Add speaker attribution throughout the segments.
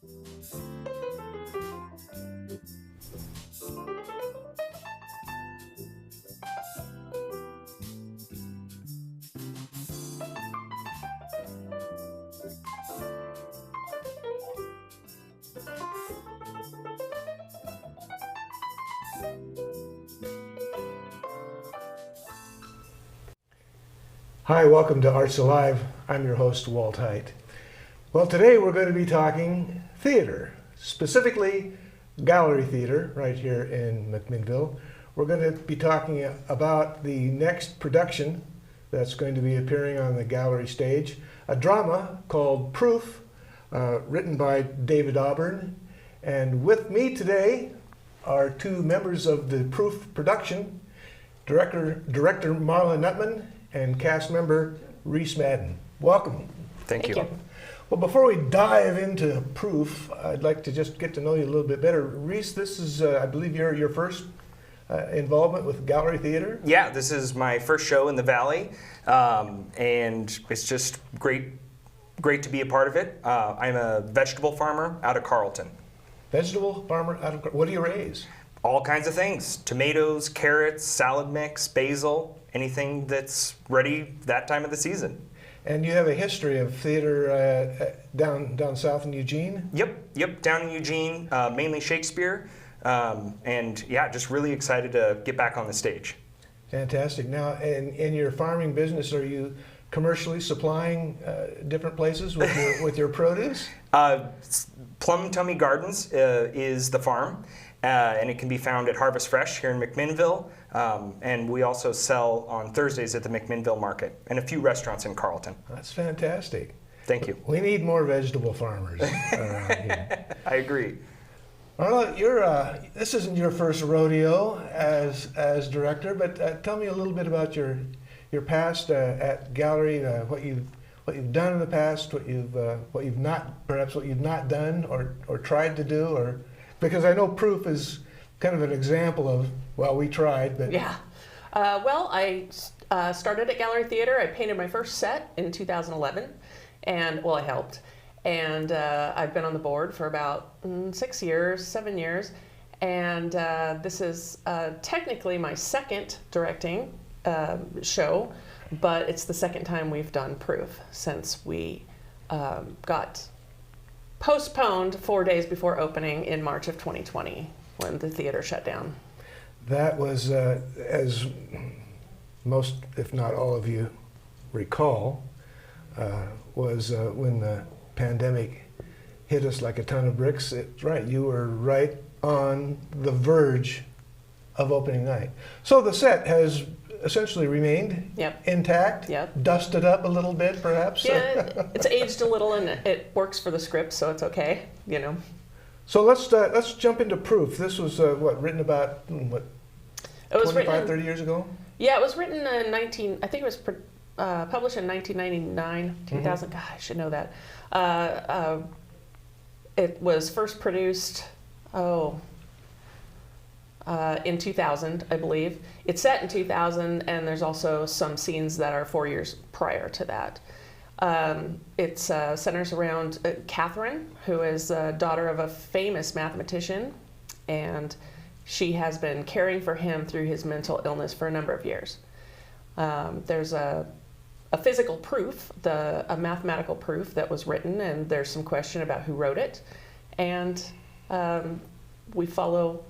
Speaker 1: Hi, welcome to Arts Alive. I'm your host, Walt Haight. Well, today we're going to be talking theater, specifically gallery theater right here in McMinnville. We're going to be talking about the next production that's going to be appearing on the gallery stage, a drama called Proof, written by David Auburn. And with me today are two members of the Proof production, Director Marla Nuttman and cast member Reese Madden. Welcome.
Speaker 2: Thank you.
Speaker 1: Well, before we dive into Proof, I'd like to just get to know you a little bit better. Reese, this is, I believe, your first involvement with gallery theater?
Speaker 2: Yeah, this is my first show in the Valley, and it's just great to be a part of it. I'm a vegetable farmer out of Carlton.
Speaker 1: Vegetable farmer out of, what do you raise?
Speaker 2: All kinds of things: tomatoes, carrots, salad mix, basil, anything that's ready that time of the season.
Speaker 1: And you have a history of theater down south in Eugene?
Speaker 2: Yep, down in Eugene, mainly Shakespeare, and yeah, just really excited to get back on the stage.
Speaker 1: Fantastic. Now, in your farming business, are you commercially supplying different places with your produce?
Speaker 2: Plum Tummy Gardens is the farm. And it can be found at Harvest Fresh here in McMinnville. And we also sell on Thursdays at the McMinnville Market and a few restaurants in Carlton.
Speaker 1: That's fantastic.
Speaker 2: Thank you.
Speaker 1: We need more vegetable farmers around here.
Speaker 2: I agree.
Speaker 1: Marla, this isn't your first rodeo as director, but tell me a little bit about your past at gallery, what you've done in the past, what you've not done or tried to do, or because I know Proof is kind of an example of, well, we tried, but...
Speaker 3: Yeah. Well, I started at Gallery Theater. I painted my first set in 2011, and, well, I helped. And I've been on the board for about 7 years, and this is technically my second directing show, but it's the second time we've done Proof since we got postponed 4 days before opening in March of 2020 when the theater shut down.
Speaker 1: That was, as most, if not all of you recall, was when the pandemic hit us like a ton of bricks. Right, you were right on the verge of opening night. So the set has essentially remained intact, dusted up a little bit, perhaps.
Speaker 3: Yeah, it's aged a little, and it works for the script, so it's okay, you know.
Speaker 1: So let's jump into Proof. This was written about 30 years ago? Yeah,
Speaker 3: it was written in I think it was published in 1999, 2000. God, I should know that. It was first produced, in 2000, I believe. It's set in 2000, and there's also some scenes that are 4 years prior to that. It centers around Catherine, who is the daughter of a famous mathematician, and she has been caring for him through his mental illness for a number of years. There's a physical proof, a mathematical proof that was written, and there's some question about who wrote it. And we follow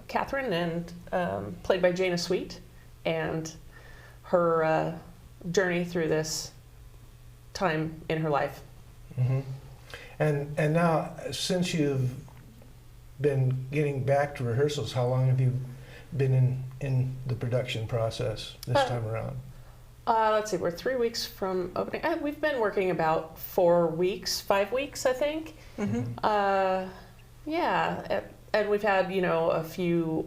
Speaker 3: Catherine, and played by Jana Sweet, and her journey through this time in her life.
Speaker 1: Mm-hmm. And now, since you've been getting back to rehearsals, how long have you been in the production process this time around?
Speaker 3: Let's see, we're 3 weeks from opening. We've been working about 5 weeks, I think. Mm-hmm. Yeah, and we've had, a few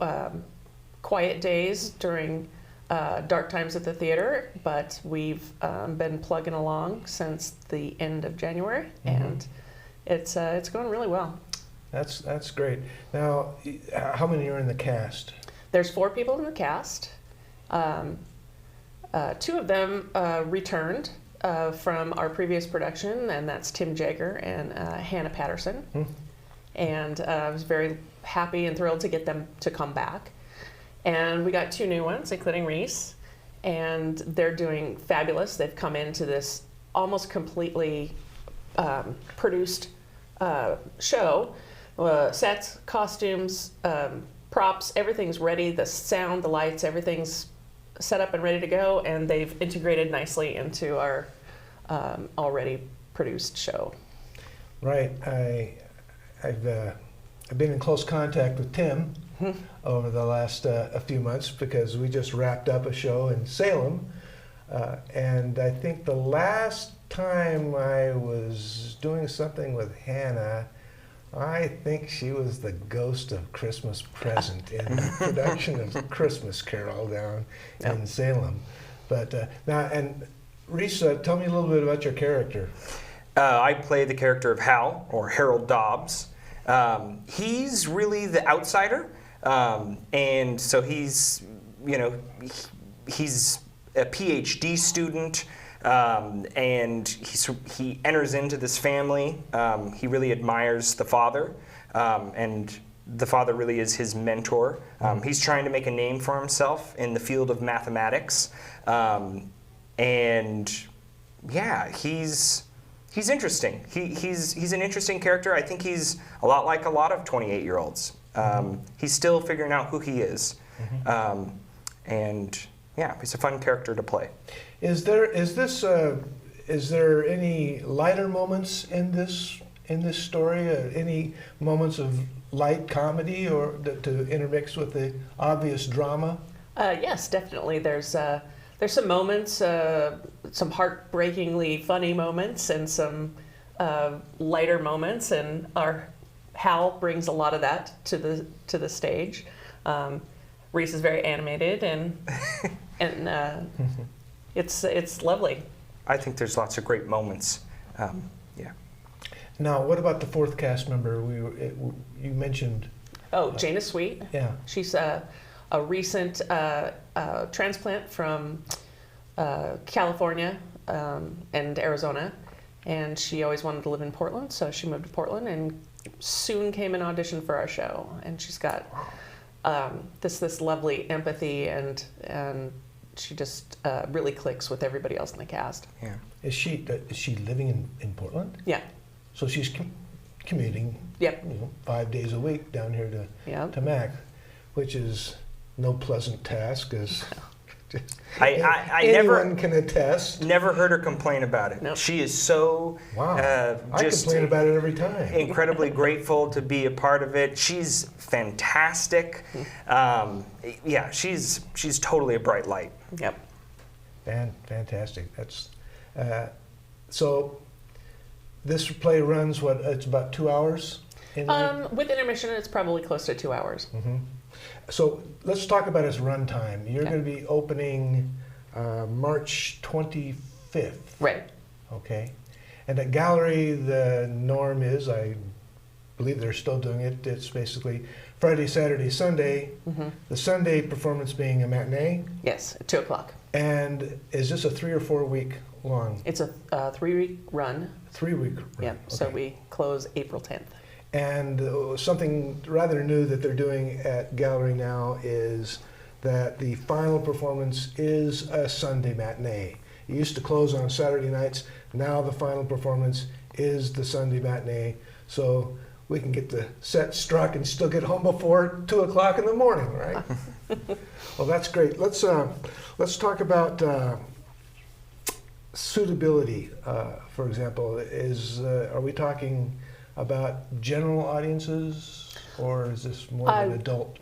Speaker 3: quiet days during dark times at the theater, but we've been plugging along since the end of January, and it's going really well.
Speaker 1: That's great. Now, how many are in the cast?
Speaker 3: There's 4 people in the cast. 2 of them returned, from our previous production, and that's Tim Jager and Hannah Patterson. And I was very happy and thrilled to get them to come back. And we got 2 new ones, including Reese, and they're doing fabulous. They've come into this almost completely produced show. Sets, costumes, props, everything's ready. The sound, the lights, everything's set up and ready to go, and they've integrated nicely into our already produced show.
Speaker 1: Right. I've been in close contact with Tim over the last a few months because we just wrapped up a show in Salem, and I think the last time I was doing something with Hannah, I think she was the ghost of Christmas Present in the production of Christmas Carol down in Salem. But now, and Reese, tell me a little bit about your character.
Speaker 2: I play the character of Hal, or Harold Dobbs. He's really the outsider, and so he's a PhD student, and he enters into this family. He really admires the father, and the father really is his mentor. He's trying to make a name for himself in the field of mathematics, and yeah, he's interesting. He's an interesting character. I think he's a lot like a lot of 28-year-olds. He's still figuring out who he is, and yeah, he's a fun character to play.
Speaker 1: Is there any lighter moments in this story? Any moments of light comedy or to intermix with the obvious drama?
Speaker 3: Yes, definitely. There's some moments, some heartbreakingly funny moments, and some lighter moments, and our Hal brings a lot of that to the stage. Reese is very animated, and it's lovely.
Speaker 2: I think there's lots of great moments. Yeah.
Speaker 1: Now, what about the 4th cast member? You mentioned.
Speaker 3: Oh, Jana Sweet.
Speaker 1: Yeah.
Speaker 3: She's a recent transplant from California and Arizona, and she always wanted to live in Portland, so she moved to Portland and soon came and auditioned for our show. And she's got this lovely empathy, and she just really clicks with everybody else in the cast.
Speaker 1: Yeah. Is she living in Portland?
Speaker 3: Yeah.
Speaker 1: So she's commuting.
Speaker 3: Yep.
Speaker 1: 5 days a week down here to Mac, which is no pleasant task, as anyone can attest.
Speaker 2: Never heard her complain about it.
Speaker 3: Nope.
Speaker 2: She is so
Speaker 1: I complain about it every time.
Speaker 2: Incredibly grateful to be a part of it. She's fantastic. Yeah, she's totally a bright light.
Speaker 3: Yep.
Speaker 1: Fantastic. That's so. This play runs it's about 2 hours.
Speaker 3: With intermission, it's probably close to 2 hours.
Speaker 1: Mm-hmm. So let's talk about its runtime. You're going to be opening March 25th.
Speaker 3: Right.
Speaker 1: Okay. And at Gallery, the norm is, I believe they're still doing it, it's basically Friday, Saturday, Sunday. Mm-hmm. The Sunday performance being a matinee.
Speaker 3: Yes, at 2 o'clock.
Speaker 1: And is this a 3 or 4 week long?
Speaker 3: It's a 3-week run.
Speaker 1: 3-week run.
Speaker 3: Yep.
Speaker 1: Okay.
Speaker 3: So we close April 10th.
Speaker 1: And something rather new that they're doing at Gallery now is that the final performance is a Sunday matinee. It used to close on Saturday nights. Now the final performance is the Sunday matinee. So we can get the set struck and still get home before 2 o'clock in the morning, right? Well, that's great. Let's talk about suitability. For example, are we talking about general audiences, or is this more of an adult?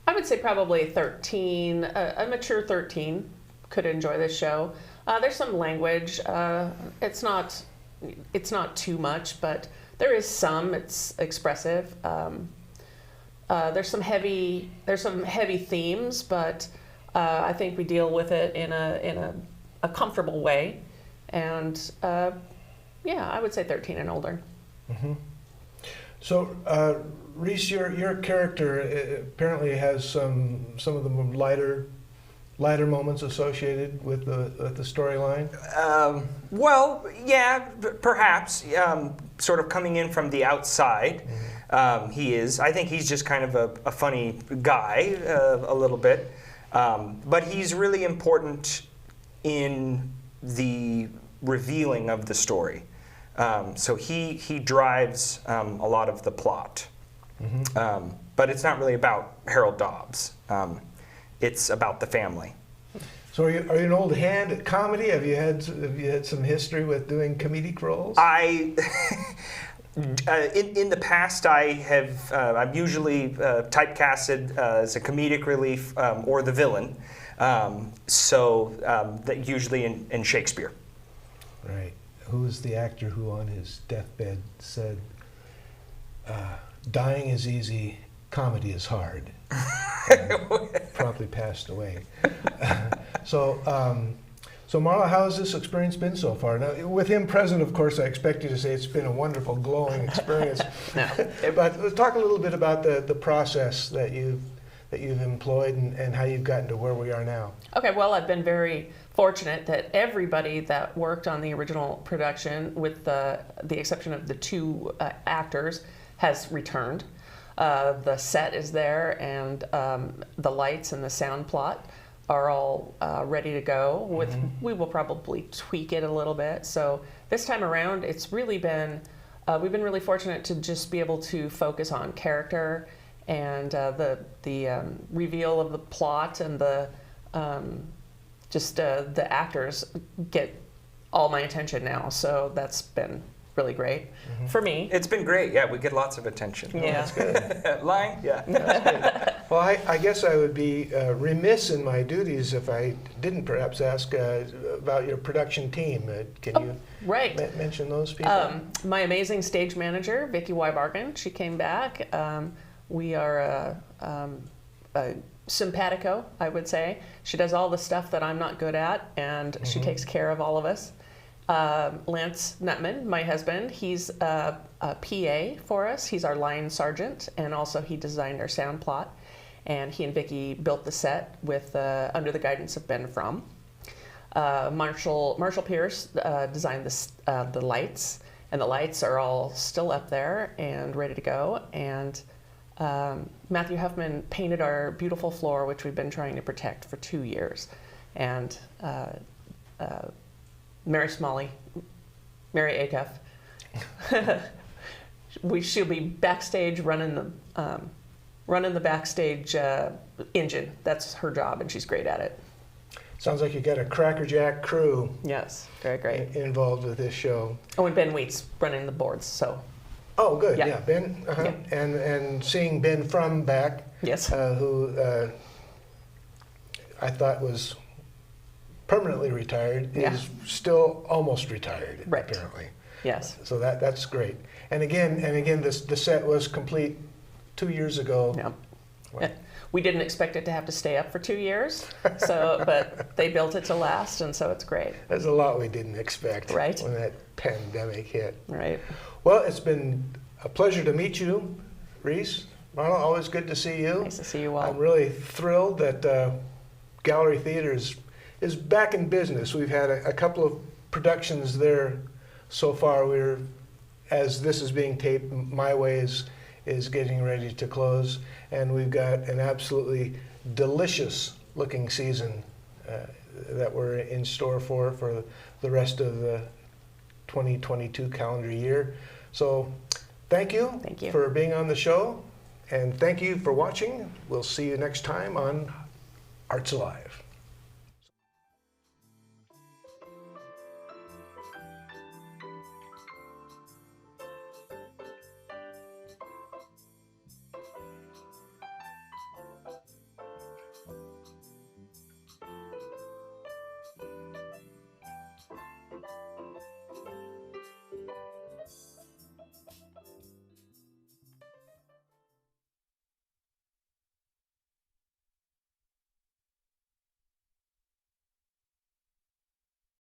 Speaker 3: I would say probably 13. A mature 13 could enjoy this show. There's some language. It's not too much, but there is some. It's expressive. There's some heavy themes, but I think we deal with it in a comfortable way. And yeah, I would say 13 and older.
Speaker 1: Mm-hmm. So, Reese, your character apparently has some of the lighter lighter moments associated with the storyline?
Speaker 2: Well, yeah, perhaps. Sort of coming in from the outside, he is. I think he's just kind of a funny guy, a little bit. But he's really important in the revealing of the story. So he drives a lot of the plot. But it's not really about Harold Dobbs. It's about the family.
Speaker 1: So are you an old hand at comedy? Have you had some history with doing comedic roles?
Speaker 2: In the past, I'm usually typecasted as a comedic relief or the villain. That usually in Shakespeare.
Speaker 1: Right. Who is the actor who on his deathbed said, "Dying is easy, comedy is hard," and promptly passed away. So Marla, how has this experience been so far? Now, with him present, of course, I expect you to say it's been a wonderful, glowing experience.
Speaker 3: No.
Speaker 1: But let's talk a little bit about the process that you've employed and how you've gotten to where we are now.
Speaker 3: Okay, well, I've been very fortunate that everybody that worked on the original production, with the exception of the two actors, has returned. The set is there, and the lights and the sound plot are all ready to go. We will probably tweak it a little bit. So this time around, it's really been, we've been really fortunate to just be able to focus on character and the reveal of the plot, and the actors get all my attention now. So that's been really great for me.
Speaker 2: It's been great. Yeah, we get lots of attention.
Speaker 3: Yeah.
Speaker 1: That's good.
Speaker 2: Lying? Yeah.
Speaker 1: That's good. Well, I guess I would be remiss in my duties if I didn't perhaps ask about your production team. Can you
Speaker 3: Right.
Speaker 1: mention those people?
Speaker 3: My amazing stage manager, Vicki Weibargen, she came back. We are a simpatico, I would say. She does all the stuff that I'm not good at, and she takes care of all of us. Lance Nuttman, my husband, he's a PA for us. He's our line sergeant, and also he designed our sound plot. And he and Vicki built the set with under the guidance of Ben Fromm. Marshall Pierce designed the lights, and the lights are all still up there and ready to go. And Matthew Huffman painted our beautiful floor, which we've been trying to protect for 2 years. And Mary Acuff, she'll be backstage running the backstage engine. That's her job, and she's great at it.
Speaker 1: Sounds like you got a crackerjack crew.
Speaker 3: Yes, very great.
Speaker 1: Involved with this show.
Speaker 3: Oh, and Ben Wheat's running the boards, so.
Speaker 1: Oh, good.
Speaker 3: Yeah.
Speaker 1: Yeah, Ben.
Speaker 3: Yeah.
Speaker 1: And seeing Ben Fromm back,
Speaker 3: Yes.
Speaker 1: who I thought was permanently retired,
Speaker 3: Yeah.
Speaker 1: is still almost retired,
Speaker 3: Right.
Speaker 1: apparently.
Speaker 3: Yes.
Speaker 1: So that's great. And again, the set was complete 2 years ago.
Speaker 3: Yeah.
Speaker 1: Wow.
Speaker 3: We didn't expect it to have to stay up for 2 years, but they built it to last, and so it's great.
Speaker 1: There's a lot we didn't expect
Speaker 3: Right.
Speaker 1: when that pandemic hit.
Speaker 3: Right.
Speaker 1: Well, it's been a pleasure to meet you, Reese. Marla, always good to see you.
Speaker 3: Nice to see you all.
Speaker 1: I'm really thrilled that Gallery Theater is back in business. We've had a couple of productions there so far. As this is being taped, My Way is getting ready to close, and we've got an absolutely delicious looking season that we're in store for the rest of the 2022 calendar year. So thank you for being on the show, and thank you for watching. We'll see you next time on Arts Alive.